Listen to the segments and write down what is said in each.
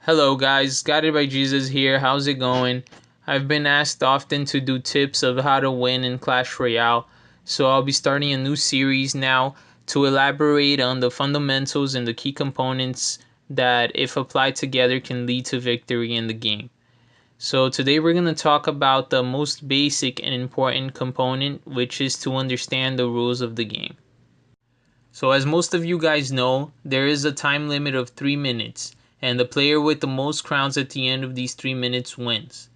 Hello guys, Guided by Jesus here. How's it going? I've been asked often to do tips of how to win in Clash Royale, so I'll be starting a new series now to elaborate on the fundamentals and the key components that, if applied together, can lead to victory in the game. So today we're going to talk about the most basic and important component, which is to understand the rules of the game. So as most of you guys know, there is a time limit of 3 minutes, and the player with the most crowns at the end of these 3 minutes wins.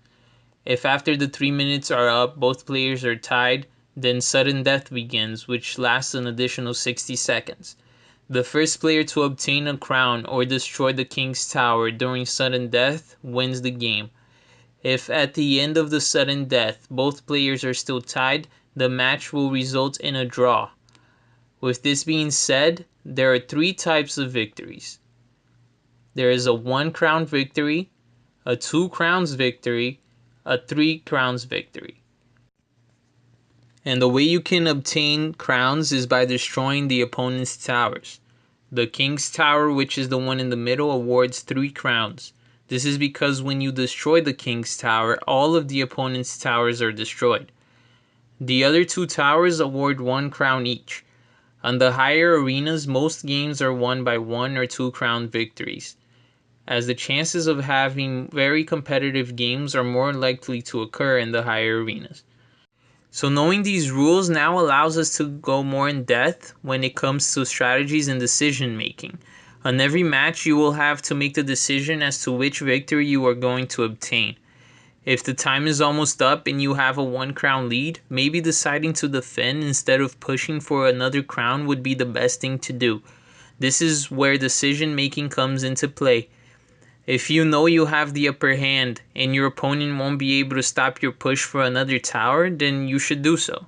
If after the 3 minutes are up, both players are tied, then sudden death begins, which lasts an additional 60 seconds. The first player to obtain a crown or destroy the king's tower during sudden death wins the game. If at the end of the sudden death both players are still tied, the match will result in a draw. With this being said, there are 3 types of victories. There is a 1 crown victory, a 2 crowns victory, a 3 crowns victory. And the way you can obtain crowns is by destroying the opponent's towers. The king's tower, which is the one in the middle, awards 3 crowns. This is because when you destroy the king's tower, all of the opponent's towers are destroyed. The other 2 towers award 1 crown each. On the higher arenas, most games are won by 1 or 2 crown victories, as the chances of having very competitive games are more likely to occur in the higher arenas. So knowing these rules now allows us to go more in depth when it comes to strategies and decision making. On every match, you will have to make the decision as to which victory you are going to obtain. If the time is almost up and you have a 1 crown lead, maybe deciding to defend instead of pushing for another crown would be the best thing to do. This is where decision making comes into play. If you know you have the upper hand and your opponent won't be able to stop your push for another tower, then you should do so.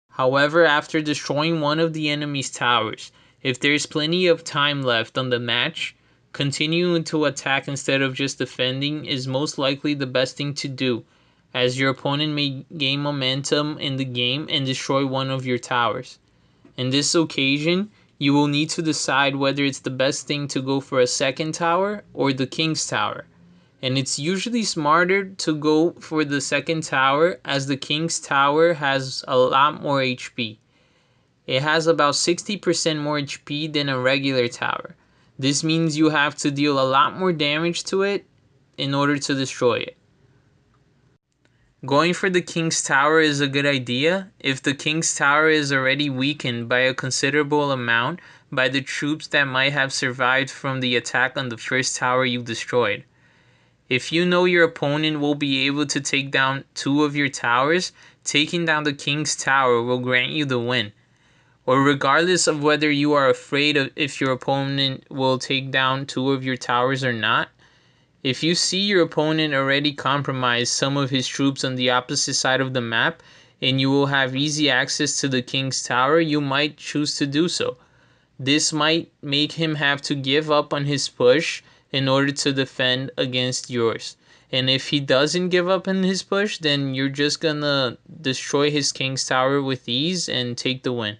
However, after destroying one of the enemy's towers, if there is plenty of time left on the match, continuing to attack instead of just defending is most likely the best thing to do, as your opponent may gain momentum in the game and destroy one of your towers. In this occasion, you will need to decide whether it's the best thing to go for a second tower or the king's tower. And it's usually smarter to go for the second tower, as the king's tower has a lot more HP. It has about 60% more HP than a regular tower. This means you have to deal a lot more damage to it in order to destroy it. Going for the king's tower is a good idea if the king's tower is already weakened by a considerable amount by the troops that might have survived from the attack on the first tower you destroyed. If you know your opponent will be able to take down 2 of your towers, taking down the king's tower will grant you the win. Or regardless of whether you are afraid of if your opponent will take down 2 of your towers or not, if you see your opponent already compromised some of his troops on the opposite side of the map and you will have easy access to the king's tower, you might choose to do so. This might make him have to give up on his push in order to defend against yours. And if he doesn't give up on his push, then you're just gonna destroy his king's tower with ease and take the win.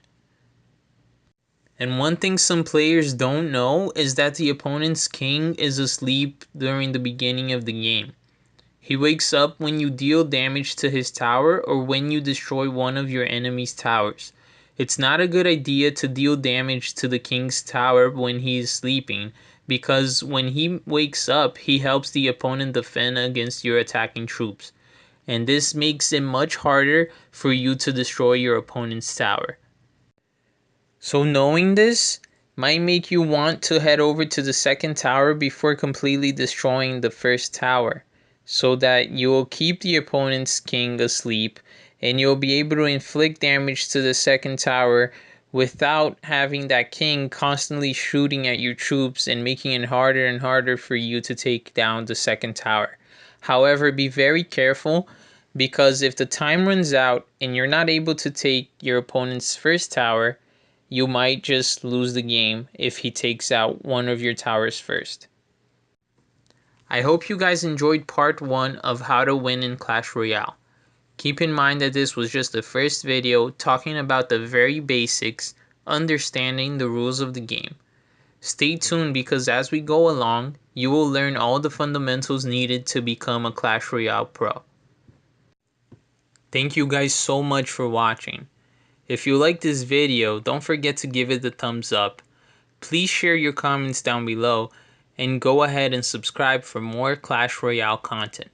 And one thing some players don't know is that the opponent's king is asleep during the beginning of the game. He wakes up when you deal damage to his tower or when you destroy one of your enemy's towers. It's not a good idea to deal damage to the king's tower when he is sleeping, because when he wakes up, he helps the opponent defend against your attacking troops. And this makes it much harder for you to destroy your opponent's tower. So knowing this might make you want to head over to the second tower before completely destroying the first tower, so that you will keep the opponent's king asleep and you'll be able to inflict damage to the second tower without having that king constantly shooting at your troops and making it harder and harder for you to take down the second tower. However, be very careful, because if the time runs out and you're not able to take your opponent's first tower, you might just lose the game if he takes out one of your towers first. I hope you guys enjoyed part 1 of how to win in Clash Royale. Keep in mind that this was just the first video talking about the very basics, understanding the rules of the game. Stay tuned, because as we go along, you will learn all the fundamentals needed to become a Clash Royale pro. Thank you guys so much for watching. If you like this video, don't forget to give it a thumbs up. Please share your comments down below and go ahead and subscribe for more Clash Royale content.